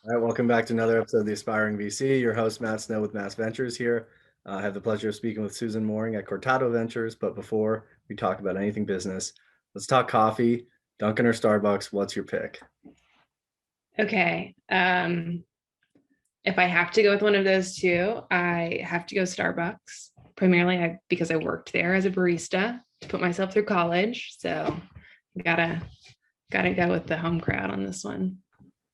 All right, welcome back to another episode of The Aspiring VC. Your host, Matt Snow with Mass Ventures here. I have the pleasure of speaking with Susan Mooring at Cortado Ventures. But before we talk about anything business, let's talk coffee. Dunkin' or Starbucks, what's your pick? Okay. If I have to go with one of those two, I have to go Starbucks, primarily because I worked there as a barista to put myself through college. So gotta go with the home crowd on this one.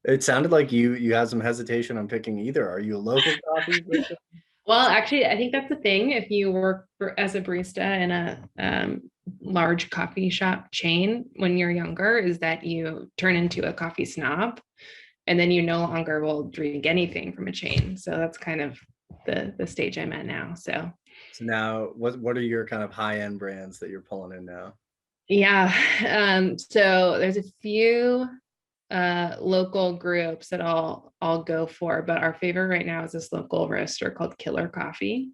It sounded like you had some hesitation on picking either. Are you a local coffee person? Well, actually, I think that's the thing. If you work as a barista in a large coffee shop chain when you're younger, is that you turn into a coffee snob, and then you no longer will drink anything from a chain. So that's kind of the stage I'm at now. So So now, what are your kind of high-end brands that you're pulling in now? yeah, so there's a few local groups that I'll go for, but our favorite right now is this local roaster called Killer Coffee.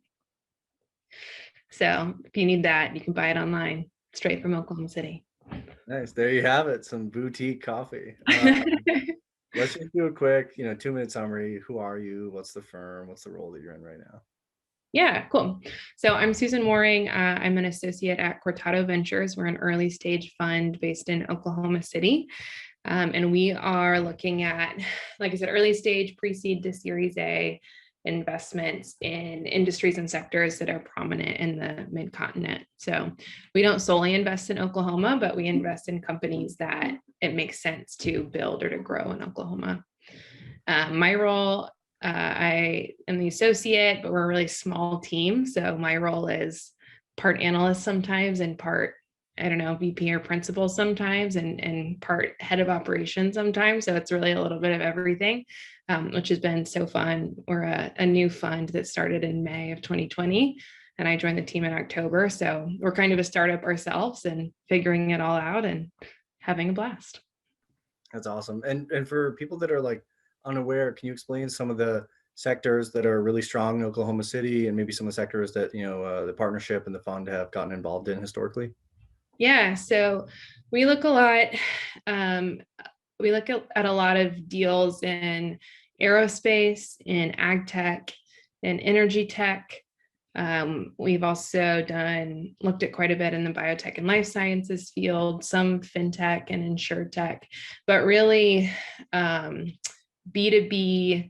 So if you need that, you can buy it online straight from Oklahoma City. Nice. There you have it, some boutique coffee. Let's just do a quick, 2-minute summary. Who are you? What's the firm? What's the role that you're in right now? Yeah, cool. So I'm Susan Mooring. I'm an associate at Cortado Ventures. We're an early stage fund based in Oklahoma City. And we are looking at, like I said, early stage pre-seed to Series A investments in industries and sectors that are prominent in the mid-continent. So we don't solely invest in Oklahoma, but we invest in companies that it makes sense to build or to grow in Oklahoma. My role, I am the associate, but we're a really small team. So my role is part analyst sometimes and part, I don't know, VP or principal sometimes, and part head of operations sometimes. So it's really a little bit of everything, which has been so fun. We're a new fund that started in May of 2020, and I joined the team in October. So we're kind of a startup ourselves and figuring it all out and having a blast. That's awesome. And for people that are like unaware, can you explain some of the sectors that are really strong in Oklahoma City and maybe some of the sectors that, the partnership and the fund have gotten involved in historically? Yeah, so we look a lot, um, we look at a lot of deals in aerospace, in ag tech, in energy tech. We've also looked at quite a bit in the biotech and life sciences field, some fintech and insure tech, but really B2B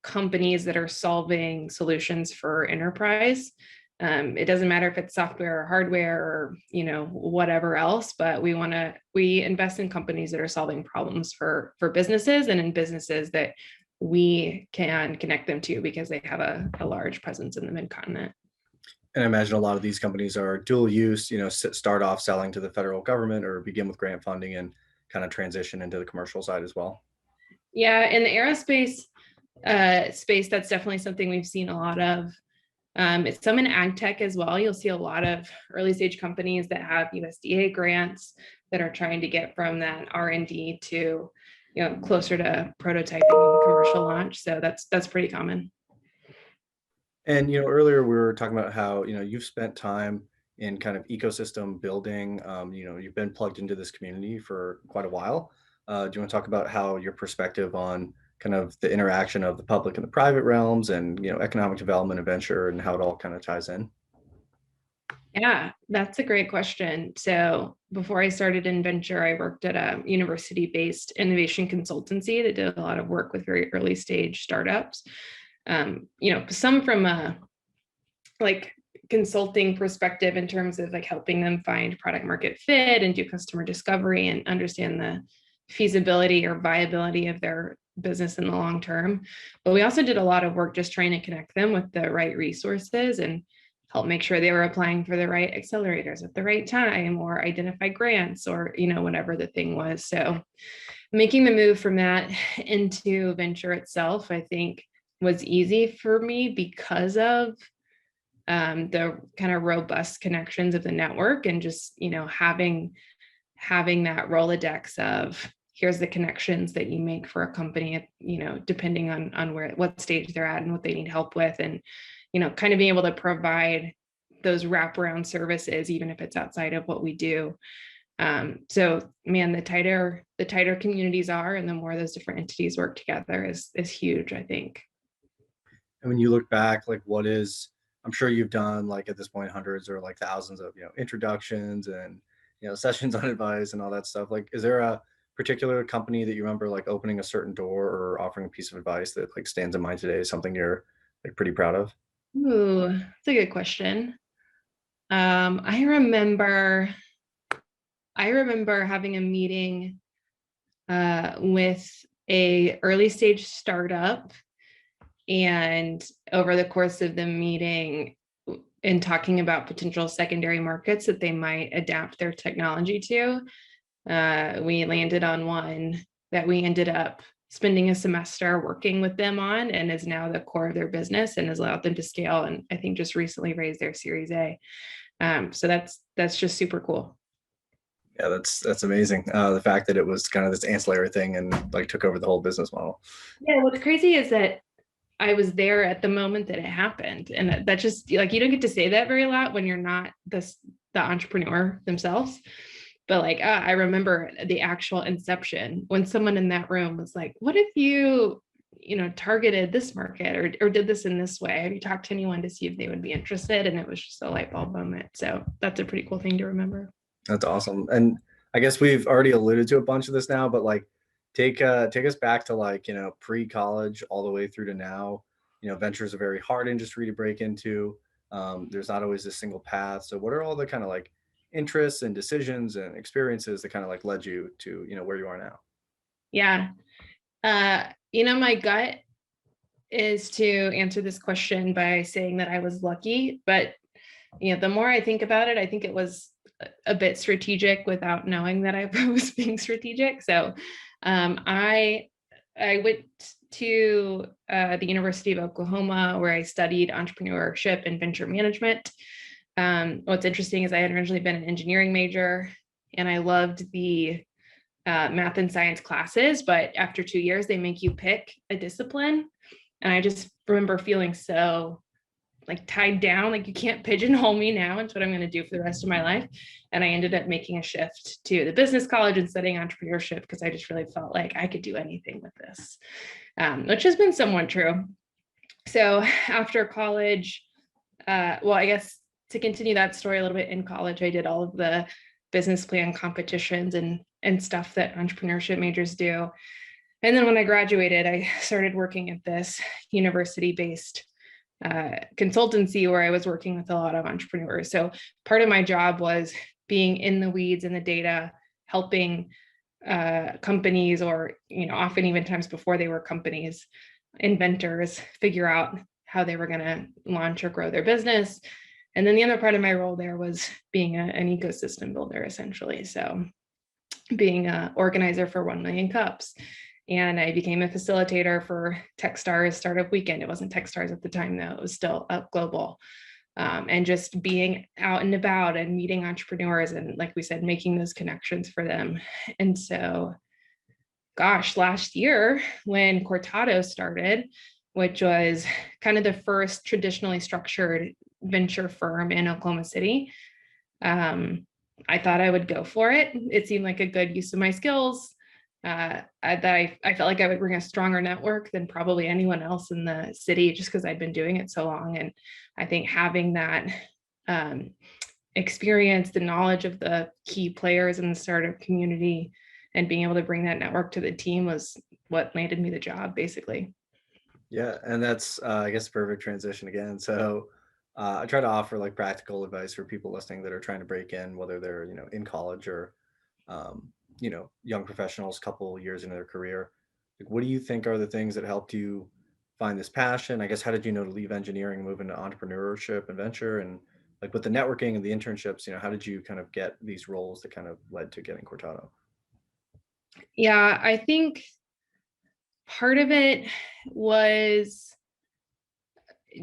companies that are solving solutions for enterprise. It doesn't matter if it's software or hardware or whatever else, but we invest in companies that are solving problems for businesses, and in businesses that we can connect them to because they have a large presence in the mid-continent. And I imagine a lot of these companies are dual use, start off selling to the federal government or begin with grant funding and kind of transition into the commercial side as well. Yeah, in the aerospace space, that's definitely something we've seen a lot of. It's some in ag tech as well. You'll see a lot of early stage companies that have USDA grants that are trying to get from that R&D to, closer to prototyping and commercial launch. So that's pretty common. And earlier we were talking about how you've spent time in kind of ecosystem building. You've been plugged into this community for quite a while. Do you want to talk about how your perspective on kind of the interaction of the public and the private realms, and economic development and venture, and how it all kind of ties in? Yeah, that's a great question. So before I started in venture, I worked at a university-based innovation consultancy that did a lot of work with very early stage startups. Some from a like consulting perspective in terms of like helping them find product market fit and do customer discovery and understand the feasibility or viability of their business in the long term. But we also did a lot of work just trying to connect them with the right resources and help make sure they were applying for the right accelerators at the right time, or identify grants, or whatever the thing was. So making the move from that into venture itself, I think, was easy for me because of the kind of robust connections of the network, and just having that Rolodex of here's the connections that you make for a company, depending on what stage they're at and what they need help with, and kind of being able to provide those wraparound services, even if it's outside of what we do. So man, the tighter communities are, and the more those different entities work together is huge, I think. And when you look back, like what is, I'm sure you've done like at this point hundreds or like thousands of, introductions and, sessions on advice and all that stuff. Like, is there a particular company that you remember like opening a certain door or offering a piece of advice that like stands in mind today as something you're like pretty proud of? Ooh, that's a good question. I remember having a meeting with a early stage startup, and over the course of the meeting and talking about potential secondary markets that they might adapt their technology to, we landed on one that we ended up spending a semester working with them on, and is now the core of their business and has allowed them to scale, and I think just recently raised their Series A. So that's just super cool. Yeah, that's amazing. The fact that it was kind of this ancillary thing and like took over the whole business model. Yeah, what's crazy is that I was there at the moment that it happened. And that just like, you don't get to say that very lot when you're not the entrepreneur themselves. But like, I remember the actual inception when someone in that room was like, what if you targeted this market or did this in this way? Have you talked to anyone to see if they would be interested? And it was just a light bulb moment. So that's a pretty cool thing to remember. That's awesome. And I guess we've already alluded to a bunch of this now, but like take us back to like, pre-college all the way through to now. Venture is a very hard industry to break into. There's not always a single path. So what are all the kind of like interests and decisions and experiences that kind of like led you to, where you are now? Yeah. My gut is to answer this question by saying that I was lucky, but the more I think about it, I think it was a bit strategic without knowing that I was being strategic. So I went to the University of Oklahoma, where I studied entrepreneurship and venture management. What's interesting is I had originally been an engineering major, and I loved the math and science classes, but after 2 years, they make you pick a discipline. And I just remember feeling so like tied down, like you can't pigeonhole me now into what I'm going to do for the rest of my life. And I ended up making a shift to the business college and studying entrepreneurship because I just really felt like I could do anything with this, which has been somewhat true. So after college, well, I guess to continue that story a little bit, in college, I did all of the business plan competitions and stuff that entrepreneurship majors do. And then when I graduated, I started working at this university-based consultancy where I was working with a lot of entrepreneurs. So part of my job was being in the weeds in the data, helping companies, or often even times before they were companies, inventors figure out how they were going to launch or grow their business. And then the other part of my role there was being an ecosystem builder, essentially. So being an organizer for 1 Million Cups. And I became a facilitator for Techstars Startup Weekend. It wasn't Techstars at the time, though. It was still Up Global. And just being out and about and meeting entrepreneurs and, like we said, making those connections for them. And so, gosh, last year when Cortado started, which was kind of the first traditionally structured venture firm in Oklahoma City, I thought I would go for it. It seemed like a good use of my skills. I felt like I would bring a stronger network than probably anyone else in the city, just because I'd been doing it so long. And I think having that experience, the knowledge of the key players in the startup community, and being able to bring that network to the team was what landed me the job, basically. Yeah, and that's I guess perfect transition again. So I try to offer like practical advice for people listening that are trying to break in, whether they're in college or um, young professionals, couple years into their career. Like, what do you think are the things that helped you find this passion? I guess how did you know to leave engineering and move into entrepreneurship and venture, and like with the networking and the internships? How did you kind of get these roles that kind of led to getting Cortado? Yeah, I think part of it was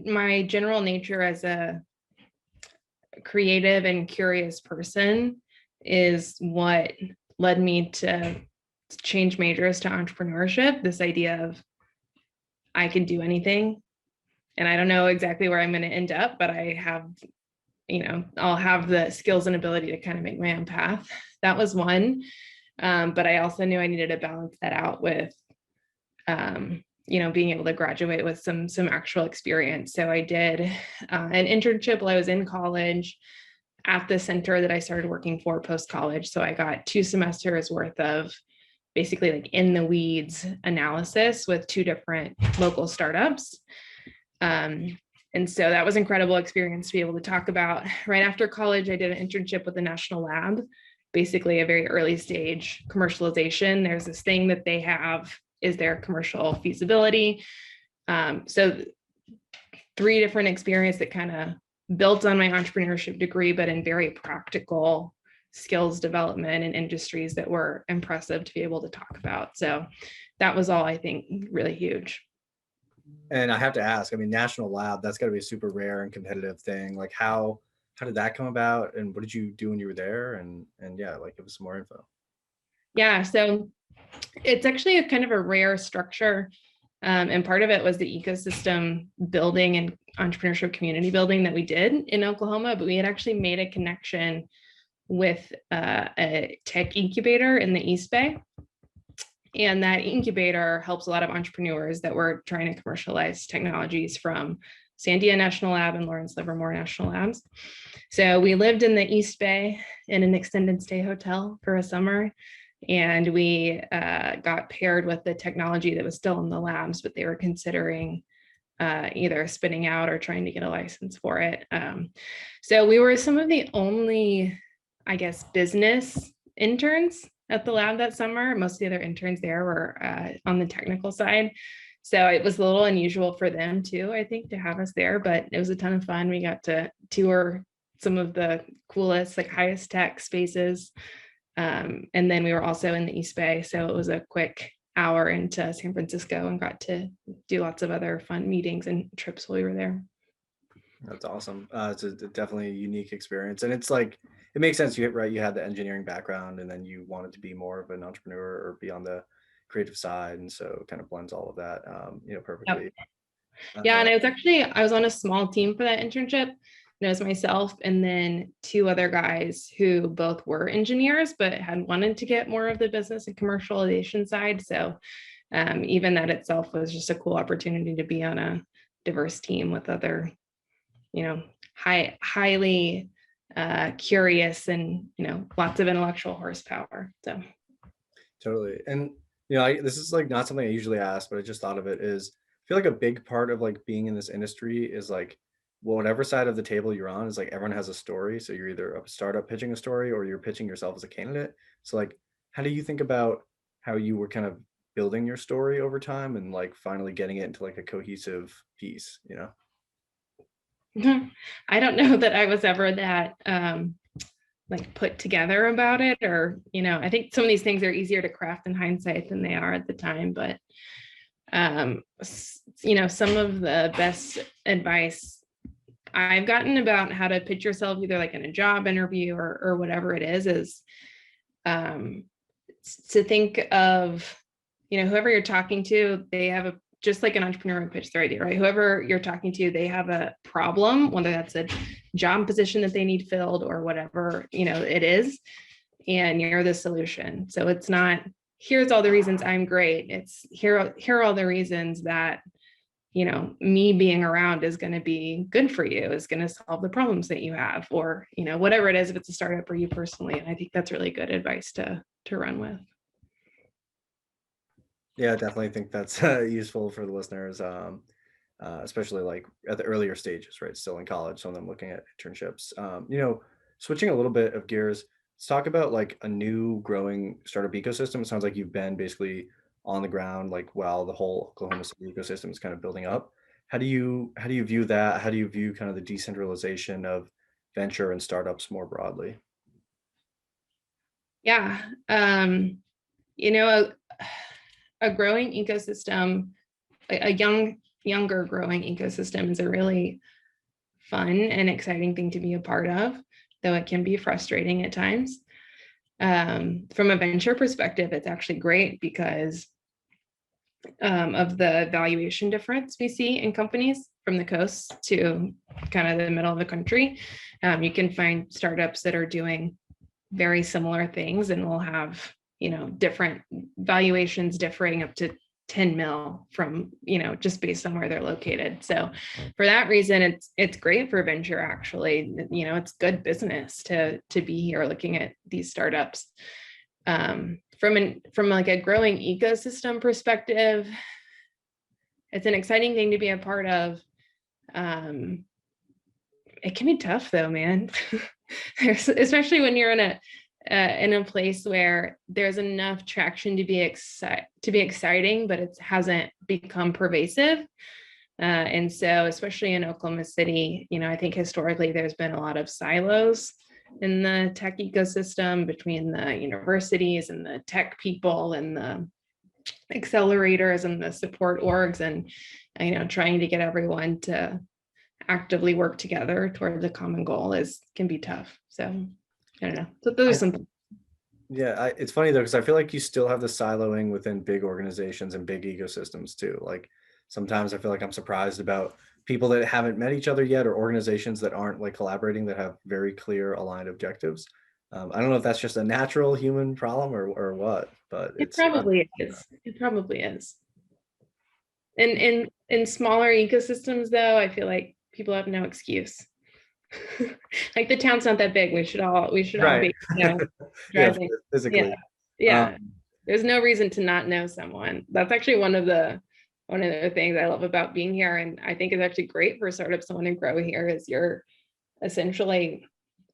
my general nature as a creative and curious person is what led me to change majors to entrepreneurship. This idea of I can do anything, and I don't know exactly where I'm going to end up, but I have I'll have the skills and ability to kind of make my own path. That was one. But I also knew I needed to balance that out with, being able to graduate with some actual experience. So I did an internship while I was in college at the center that I started working for post-college. So I got 2 semesters worth of basically like in the weeds analysis with 2 different local startups. And so that was incredible experience to be able to talk about. Right after college, I did an internship with the National Lab, basically a very early stage commercialization. There's this thing that they have is their commercial feasibility. So 3 different experiences that kind of built on my entrepreneurship degree, but in very practical skills development and industries that were impressive to be able to talk about. So that was all, I think, really huge. And I have to ask, I mean, national lab, that's got to be a super rare and competitive thing. Like how did that come about, and what did you do when you were there? And yeah, like give us some more info. Yeah, so it's actually a kind of a rare structure. And part of it was the ecosystem building and entrepreneurship community building that we did in Oklahoma, but we had actually made a connection with a tech incubator in the East Bay. And that incubator helps a lot of entrepreneurs that were trying to commercialize technologies from Sandia National Lab and Lawrence Livermore National Labs. So we lived in the East Bay in an extended stay hotel for a summer. And we got paired with the technology that was still in the labs, but they were considering either spinning out or trying to get a license for it. So we were some of the only, I guess, business interns at the lab that summer. Most of the other interns there were on the technical side. So it was a little unusual for them too, I think, to have us there, but it was a ton of fun. We got to tour some of the coolest, like highest tech spaces. And then we were also in the East Bay. So it was a quick hour into San Francisco and got to do lots of other fun meetings and trips while we were there. That's awesome. It's definitely a unique experience, and it's like it makes sense. You right, you had the engineering background, and then you wanted to be more of an entrepreneur or be on the creative side, and so it kind of blends all of that, Yep. perfectly. Yeah, Uh, and I was on a small team for that internship. And it was myself and then 2 other guys who both were engineers, but had wanted to get more of the business and commercialization side. So even that itself was just a cool opportunity to be on a diverse team with other, highly curious and, lots of intellectual horsepower. So Totally. And this is like not something I usually ask, but I just thought of it is I feel like a big part of like being in this industry is like whatever side of the table you're on is like everyone has a story. So you're either a startup pitching a story or you're pitching yourself as a candidate. So like how do you think about how you were kind of building your story over time and like finally getting it into like a cohesive piece, you know? I don't know that I was ever that like put together about it, or I think some of these things are easier to craft in hindsight than they are at the time, but some of the best advice I've gotten about how to pitch yourself either like in a job interview or whatever it is to think of whoever you're talking to, they have a just like an entrepreneur would pitch their idea, right? Whoever you're talking to, they have a problem, whether that's a job position that they need filled or whatever, it is, and you're the solution. So it's not, here's all the reasons I'm great. It's here are all the reasons that, me being around is going to be good for you, is going to solve the problems that you have, or, whatever it is, if it's a startup or you personally. And I think that's really good advice to run with. Yeah, I definitely think that's useful for the listeners, especially like at the earlier stages, right? Still in college, some of them looking at internships. Switching a little bit of gears, let's talk about like a new growing startup ecosystem. It sounds like you've been basically on the ground, like while the whole Oklahoma City ecosystem is kind of building up. How do you view that? How do you view kind of the decentralization of venture and startups more broadly? Yeah. You know, a growing ecosystem, a younger growing ecosystem is a really fun and exciting thing to be a part of, though it can be frustrating at times. From a venture perspective, it's actually great because of the valuation difference we see in companies. from the coast to kind of the middle of the country. You can find startups that are doing very similar things and will have, different valuations differing up to 10 mil from, just based on where they're located. So for that reason, it's great for venture, actually. It's good business to be here looking at these startups. From like a growing ecosystem perspective, it's an exciting thing to be a part of. It can be tough though, man. Especially when you're in a place where there's enough traction to be exciting, but it hasn't become pervasive. And so, especially in Oklahoma City, I think historically there's been a lot of silos in the tech ecosystem between the universities and the tech people and the accelerators and the support orgs, and trying to get everyone to actively work together toward the common goal can be tough. So I don't know. So those are some. Yeah, it's funny though, because I feel like you still have the siloing within big organizations and big ecosystems too. Like sometimes I feel like I'm surprised about people that haven't met each other yet, or organizations that aren't like collaborating, that have very clear aligned objectives. I don't know if that's just a natural human problem or what, but It it's probably is. It probably is. And in smaller ecosystems, though, I feel like people have no excuse. Like the town's not that big. We should all right. be, Yeah, driving. physically. Yeah. Yeah. Um, There's no reason to not know someone. That's actually one of the things I love about being here. And I think is actually great for startups to want to grow here is you're essentially,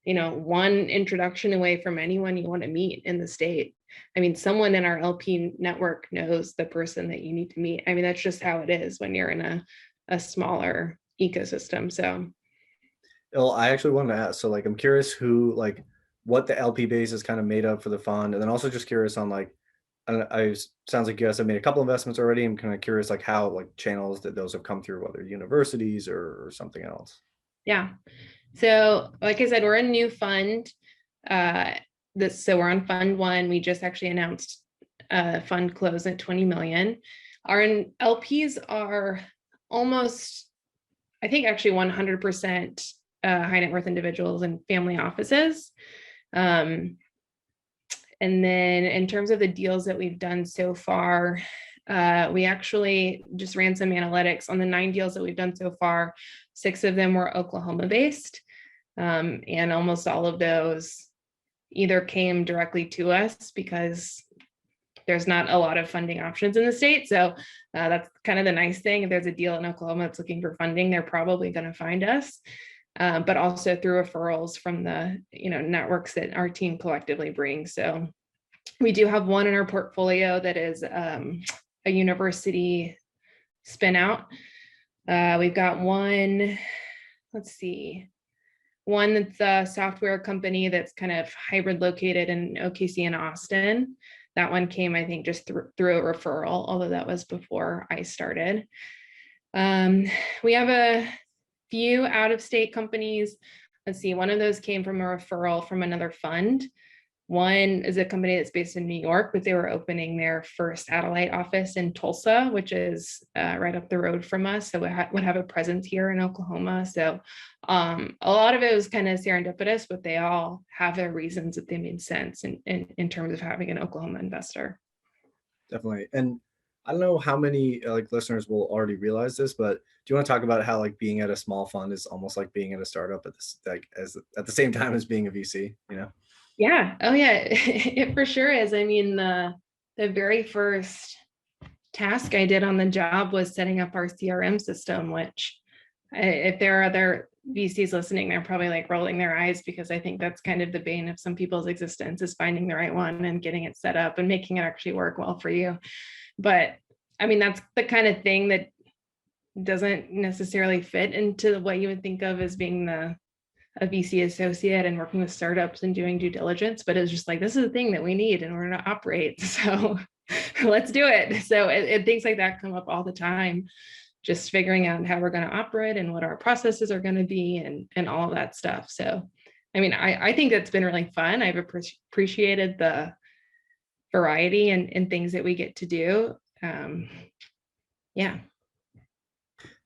one introduction away from anyone you want to meet in the state. I mean, someone in our LP network knows the person that you need to meet. I mean, that's just how it is when you're in a smaller ecosystem. So well, I actually wanted to ask, so like I'm curious what the LP base is kind of made up for the fund, and then also just curious on like sounds like you guys have made a couple investments already. I'm kind of curious like how like channels that those have come through, whether universities or something else. yeah. So like I said, we're a new fund. So we're on fund one. We just actually announced fund close at 20 million. Our LPs are almost, I think actually 100% high net worth individuals and family offices. And then in terms of the deals that we've done so far, we actually just ran some analytics on the 9 deals that we've done so far. 6 of them were Oklahoma based. And almost all of those either came directly to us because there's not a lot of funding options in the state. So that's kind of the nice thing. If there's a deal in Oklahoma that's looking for funding, they're probably going to find us. But also through referrals from the networks that our team collectively brings. So we do have one in our portfolio that is a university spin out. We've got one, let's see, one that's a software company that's kind of hybrid located in OKC and Austin. That one came, I think, just through a referral, although that was before I started. We have a few out-of-state companies. Let's see, one of those came from a referral from another fund. One is a company that's based in New York, but they were opening their first satellite office in Tulsa, which is right up the road from us. So we would have a presence here in Oklahoma. So a lot of it was kind of serendipitous, but they all have their reasons that they made sense in terms of having an Oklahoma investor. Definitely. And I don't know how many like listeners will already realize this, but do you want to talk about how like being at a small fund is almost like being at a startup at this at the same time as being a VC, you know? Yeah. Oh yeah, it for sure is. I mean, the very first task I did on the job was setting up our CRM system, which if there are other VCs listening, they're probably like rolling their eyes because I think that's kind of the bane of some people's existence is finding the right one and getting it set up and making it actually work well for you. But I mean, that's the kind of thing that doesn't necessarily fit into what you would think of as being a VC associate and working with startups and doing due diligence, but it's just like, this is the thing that we need in order to operate. So let's do it. So things like that come up all the time, just figuring out how we're going to operate and what our processes are going to be and all of that stuff. So, I mean, I think that's been really fun. I've appreciated the variety and things that we get to do. Yeah.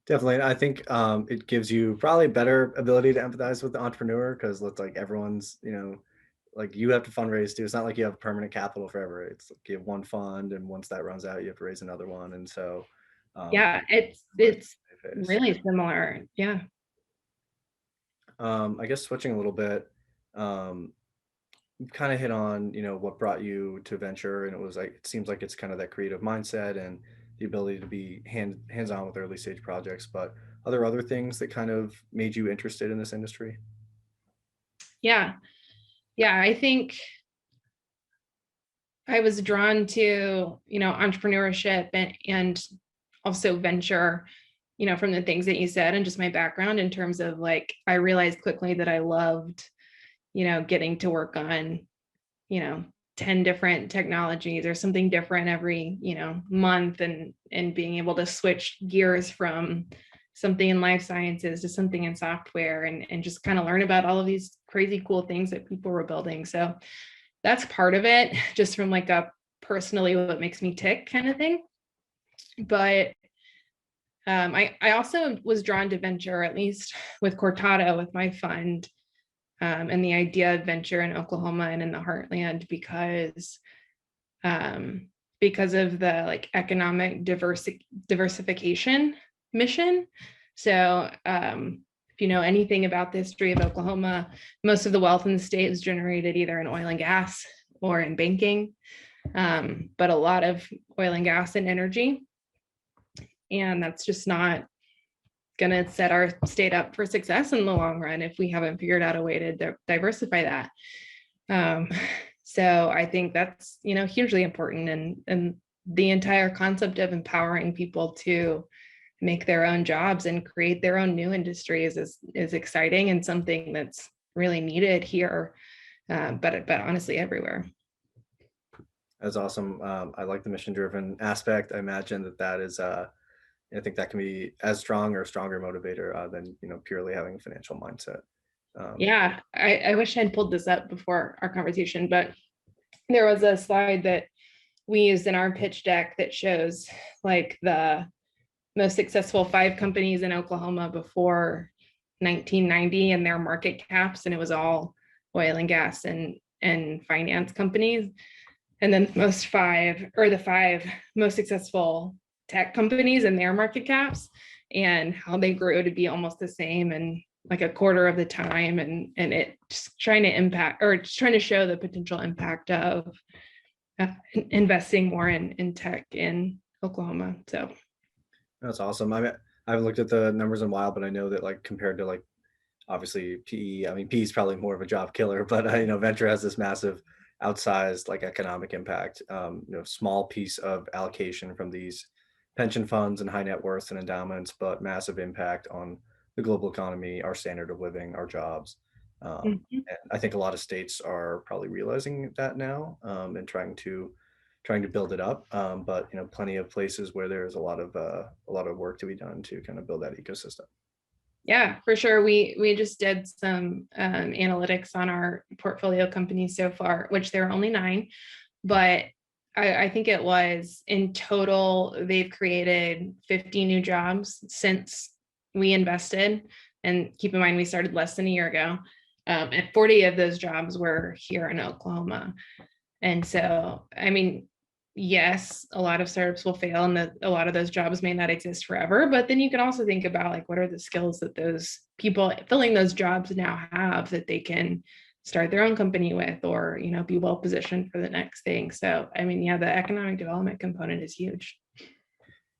Definitely. And I think it gives you probably better ability to empathize with the entrepreneur because it's like everyone's, like you have to fundraise too. It's not like you have permanent capital forever. It's like you have one fund, and once that runs out, you have to raise another one. And so, Yeah, it's they face. really similar. Yeah. I guess switching a little bit, um, you kind of hit on, what brought you to venture, and it was like it seems like it's kind of that creative mindset and the ability to be hands-on with early stage projects. But are there other things that kind of made you interested in this industry? Yeah. Yeah. I think I was drawn to, entrepreneurship and also venture, from the things that you said and just my background in terms of like, I realized quickly that I loved, getting to work on, you know, 10 different technologies or something different every, month and being able to switch gears from something in life sciences to something in software and just kind of learn about all of these crazy cool things that people were building. So that's part of it, just from like a personally what makes me tick kind of thing. But I also was drawn to venture, at least with Cortado, with my fund, and the idea of venture in Oklahoma and in the heartland um, because of the like economic diversification mission. So if you know anything about the history of Oklahoma, most of the wealth in the state is generated either in oil and gas or in banking, but a lot of oil and gas and energy. And that's just not going to set our state up for success in the long run if we haven't figured out a way to diversify that. Um, so I think that's, hugely important. And the entire concept of empowering people to make their own jobs and create their own new industries is exciting and something that's really needed here, but honestly everywhere. That's awesome. I like the mission driven aspect. I imagine that is, I think that can be as strong or stronger motivator than, purely having a financial mindset. Um, Yeah, I wish I'd pulled this up before our conversation, but there was a slide that we used in our pitch deck that shows like the most successful 5 companies in Oklahoma before 1990 and their market caps, and it was all oil and gas and finance companies. And then the 5 most successful tech companies and their market caps and how they grew to be almost the same in like a quarter of the time. And it just trying to impact or just trying to show the potential impact of investing more in tech in Oklahoma. So that's awesome. I haven't looked at the numbers in a while, but I know that like compared to like obviously PE, I mean PE is probably more of a job killer, but venture has this massive outsized like economic impact. Small piece of allocation from these pension funds and high net worths and endowments, but massive impact on the global economy, our standard of living, our jobs. mhm. And I think a lot of states are probably realizing that now, and trying to build it up. But plenty of places where there's a lot of work to be done to kind of build that ecosystem. Yeah, for sure. We just did some analytics on our portfolio companies so far, which there are only 9, but I think it was in total, they've created 50 new jobs since we invested. And keep in mind, we started less than a year ago. And 40 of those jobs were here in Oklahoma. And so, I mean, yes, a lot of startups will fail and a lot of those jobs may not exist forever. But then you can also think about like, what are the skills that those people filling those jobs now have that they can start their own company with or, be well positioned for the next thing. So, I mean, yeah, the economic development component is huge.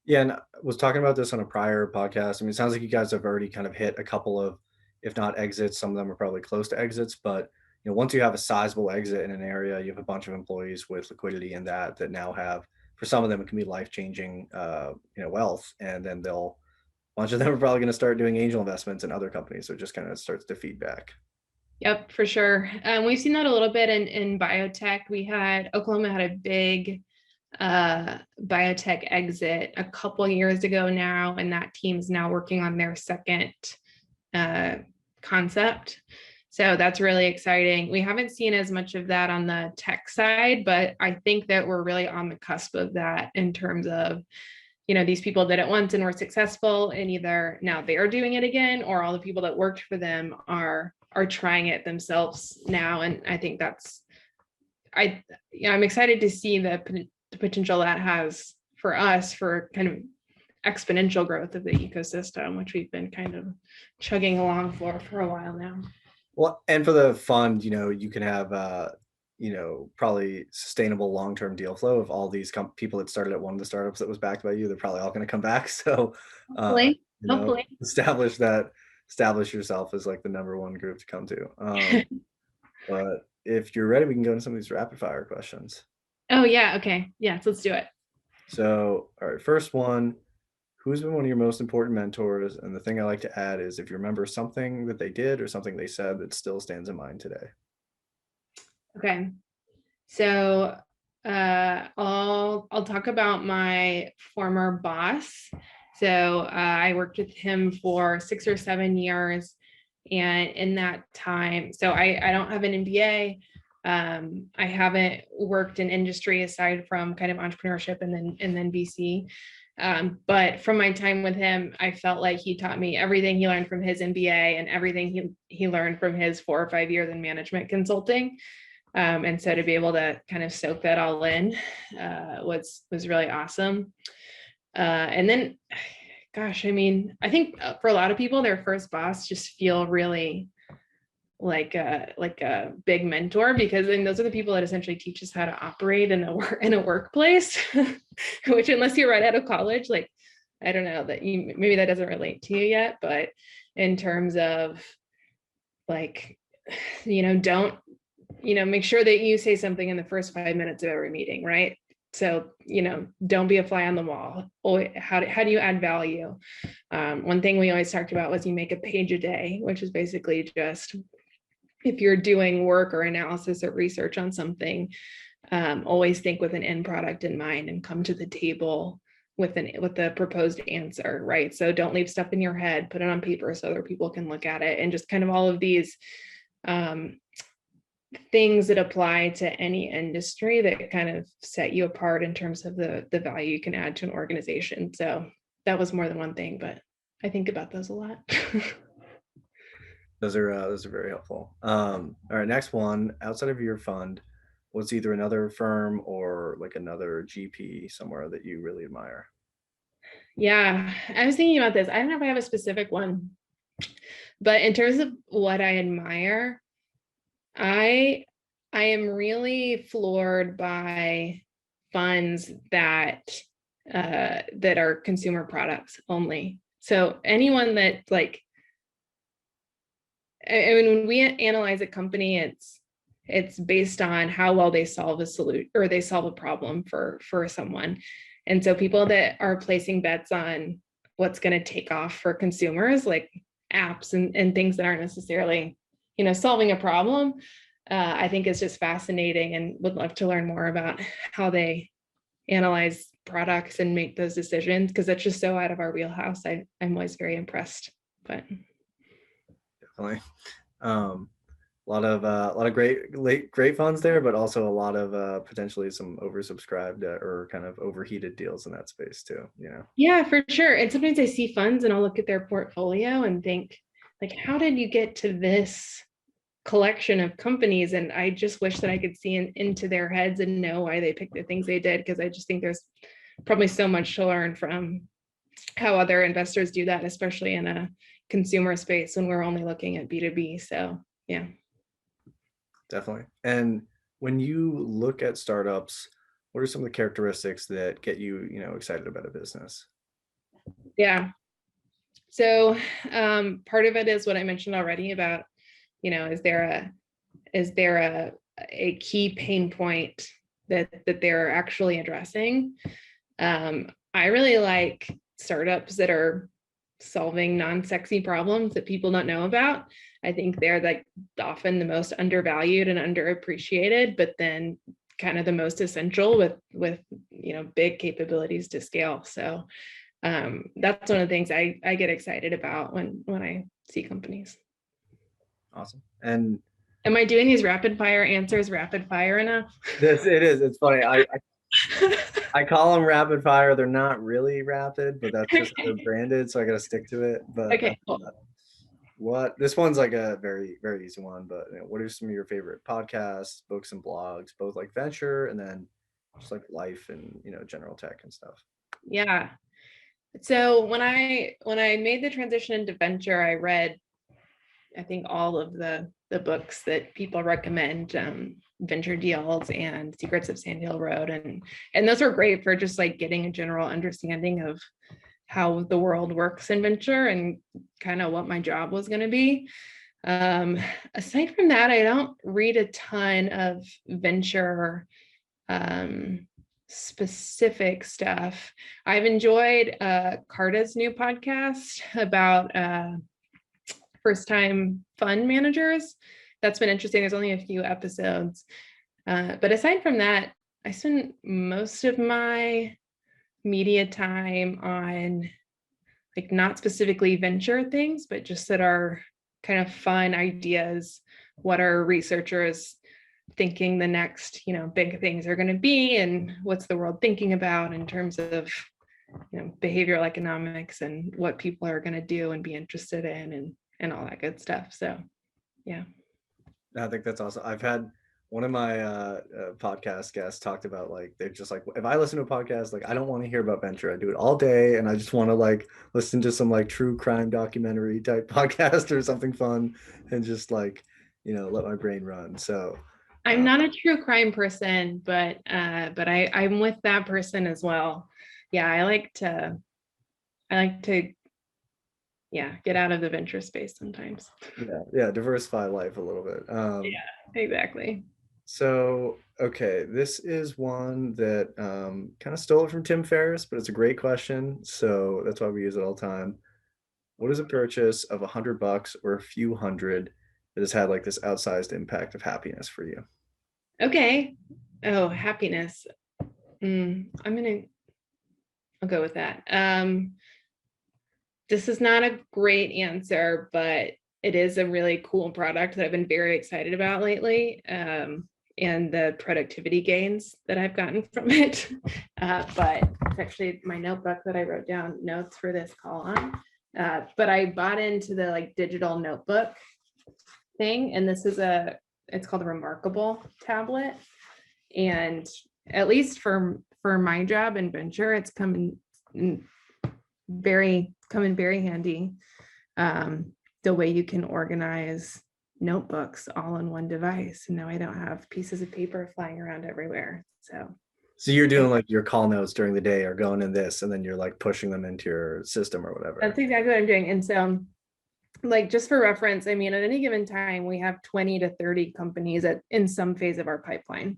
Yeah, and I was talking about this on a prior podcast. I mean, it sounds like you guys have already kind of hit a couple of, if not exits, some of them are probably close to exits. But once you have a sizable exit in an area, you have a bunch of employees with liquidity in that now have, for some of them, it can be life changing, wealth, and then a bunch of them are probably going to start doing angel investments in other companies. So it just kind of starts to feed back. Yep, for sure. We've seen that a little bit in biotech. Oklahoma had a big biotech exit a couple years ago now, and that team's now working on their second uh, concept. So that's really exciting. We haven't seen as much of that on the tech side, but I think that we're really on the cusp of that in terms of, these people did it once and were successful, and either now they're doing it again, or all the people that worked for them are trying it themselves now. And I think I'm excited to see the potential that has for us for kind of exponential growth of the ecosystem, which we've been kind of chugging along for a while now. Well, and for the fund, you can have probably sustainable long-term deal flow of all these people that started at one of the startups that was backed by you. They're probably all going to come back. So, Hopefully, hopefully. establish yourself as like the number one group to come to. But if you're ready, we can go into some of these rapid fire questions. Oh yeah. Okay. Yes, let's do it. So, all right, first one, who's been one of your most important mentors? And the thing I like to add is if you remember something that they did or something they said that still stands in mind today. Okay. So I'll talk about my former boss. So I worked with him for 6 or 7 years. And in that time, so I don't have an MBA. I haven't worked in industry aside from kind of entrepreneurship and then VC. But from my time with him, I felt like he taught me everything he learned from his MBA and everything he learned from his 4 or 5 years in management consulting. And so to be able to kind of soak that all in was really awesome. And then, gosh, I mean, I think for a lot of people, their first boss just feel really like a big mentor, because then those are the people that essentially teach us how to operate in a workplace, which unless you're right out of college, like, I don't know that maybe that doesn't relate to you yet, but in terms of like, don't, make sure that you say something in the first 5 minutes of every meeting, right? So, don't be a fly on the wall. How do you add value? One thing we always talked about was you make a page a day, which is basically just if you're doing work or analysis or research on something, always think with an end product in mind and come to the table with a proposed answer, right? So don't leave stuff in your head, put it on paper so other people can look at it, and just kind of all of these things that apply to any industry that kind of set you apart in terms of the value you can add to an organization. So that was more than one thing, but I think about those a lot. Those are very helpful. All right, next one. Outside of your fund, what's either another firm or like another GP somewhere that you really admire? Yeah, I was thinking about this. I don't know if I have a specific one, but in terms of what I admire, I am really floored by funds that are consumer products only. So anyone that like, I mean, when we analyze a company, it's based on how well they solve a solution or they solve a problem for someone. And so people that are placing bets on what's going to take off for consumers, like apps and things that aren't necessarily, solving a problem, I think is just fascinating, and would love to learn more about how they analyze products and make those decisions, because that's just so out of our wheelhouse. I'm always very impressed. But Definitely. A lot of great funds there, but also a lot of potentially some oversubscribed or kind of overheated deals in that space too. Yeah, for sure. And sometimes I see funds and I'll look at their portfolio and think, like, how did you get to this collection of companies? And I just wish that I could see into their heads and know why they picked the things they did, because I just think there's probably so much to learn from how other investors do that, especially in a consumer space when we're only looking at B2B. So yeah. Definitely. And when you look at startups, what are some of the characteristics that get you, excited about a business? Yeah. So part of it is what I mentioned already about, is there a key pain point that they're actually addressing? I really like startups that are solving non-sexy problems that people don't know about. I think they're like often the most undervalued and underappreciated, but then kind of the most essential with big capabilities to scale. So that's one of the things I get excited about when I see companies. Awesome. And am I doing these rapid fire answers rapid fire enough? it is. It's funny. I call them rapid fire. They're not really rapid, but that's just how they're Okay. branded. So I got to stick to it. But Okay, cool. what this one's like a very, very easy one. But what are some of your favorite podcasts, books, and blogs, both like venture and then just like life and general tech and stuff? Yeah. So when I made the transition into venture, I read, I think, all of the books that people recommend, Venture Deals and Secrets of Sand Hill Road, and those are great for just like getting a general understanding of how the world works in venture and kind of what my job was going to be. Um, Aside from that, I don't read a ton of venture specific stuff. I've enjoyed Carta's new podcast about first time fund managers. That's been interesting. There's only a few episodes. But aside from that, I spend most of my media time on like not specifically venture things, but just that are kind of fun ideas. What are researchers thinking the next, big things are going to be, and what's the world thinking about in terms of, behavioral economics and what people are going to do and be interested in and all that good stuff. So, yeah. I think that's awesome. I've had one of my podcast guests talked about like they're just like if I listen to a podcast, like I don't want to hear about venture. I do it all day, and I just want to like listen to some like true crime documentary type podcast or something fun, and just like let my brain run. So I'm not a true crime person, but I'm with that person as well. Yeah, I like to yeah, get out of the venture space sometimes. yeah, diversify life a little bit. Yeah, exactly. So okay, this is one that kind of stole it from Tim Ferriss, but it's a great question. So that's why we use it all the time. What is a purchase of $100 or a few hundred that has had like this outsized impact of happiness for you? Okay. Oh, happiness. I'll go with that. This is not a great answer, but it is a really cool product that I've been very excited about lately. And the productivity gains that I've gotten from it. But it's actually my notebook that I wrote down notes for this call on. But I bought into the like digital notebook thing, and it's called a Remarkable tablet. And at least for my job and venture, it's come in very handy. The way you can organize notebooks all on one device. And now I don't have pieces of paper flying around everywhere. So you're doing like your call notes during the day are going in this, and then you're like pushing them into your system or whatever. That's exactly what I'm doing. And so, like, just for reference, I mean, at any given time, we have 20 to 30 companies in some phase of our pipeline.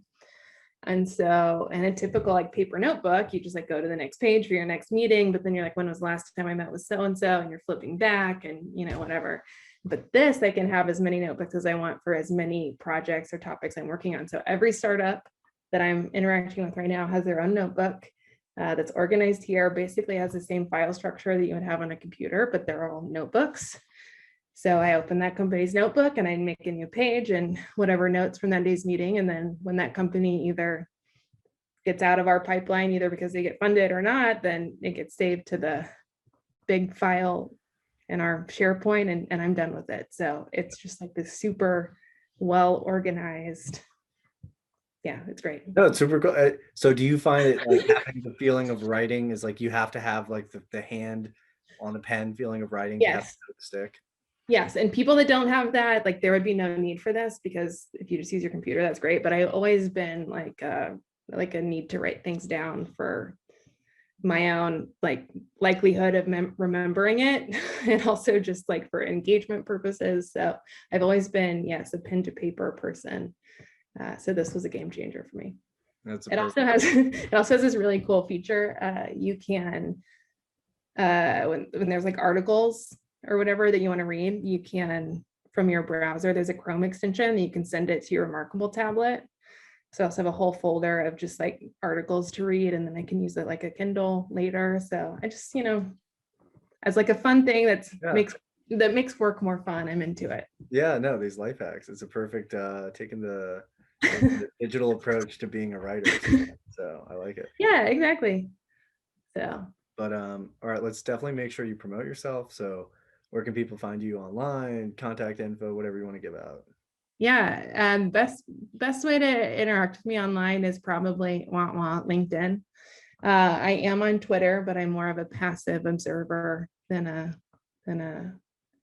And so, in a typical like paper notebook, you just like go to the next page for your next meeting, but then you're like, when was the last time I met with so-and-so? And you're flipping back and, whatever. But this, I can have as many notebooks as I want for as many projects or topics I'm working on. So every startup that I'm interacting with right now has their own notebook that's organized here, basically has the same file structure that you would have on a computer, but they're all notebooks. So I open that company's notebook and I make a new page and whatever notes from that day's meeting. And then when that company either gets out of our pipeline, either because they get funded or not, then it gets saved to the big file in our SharePoint and I'm done with it. So it's just like this super well organized. Yeah, it's great. No, it's super cool. So do you find it like having the feeling of writing is like you have to have like the hand on the pen feeling of writing to have Yes. the stick? Yes. And people that don't have that, like there would be no need for this because if you just use your computer, that's great. But I've always been like a need to write things down for my own like likelihood of remembering it and also just like for engagement purposes. So I've always been, yes, a pen to paper person. So this was a game changer for me. That's It also has this really cool feature. You can when there's like articles or whatever that you want to read, you can from your browser, there's a Chrome extension that you can send it to your Remarkable tablet. So I also have a whole folder of just like articles to read, and then I can use it like a Kindle later. So I just, as like a fun thing makes work more fun. I'm into it. Yeah, no, these life hacks. It's a perfect taking the like the digital approach to being a writer. So I like it. Yeah, exactly. Yeah. So But all right, let's definitely make sure you promote yourself. So where can people find you online, contact info, whatever you want to give out? yeah, best way to interact with me online is probably LinkedIn. I am on Twitter, but I'm more of a passive observer than a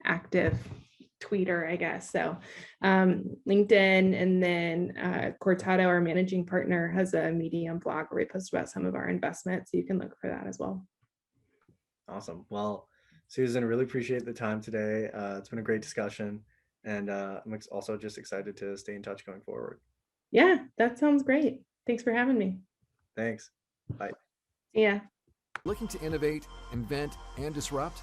active tweeter, I guess. So LinkedIn, and then Cortado, our managing partner, has a Medium blog where we post about some of our investments. So you can look for that as well. Awesome. Well, Susan, really appreciate the time today. It's been a great discussion, and I'm also just excited to stay in touch going forward. Yeah, that sounds great. Thanks for having me. Thanks. Bye. Yeah. Looking to innovate, invent, and disrupt?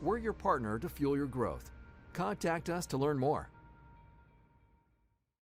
We're your partner to fuel your growth. Contact us to learn more.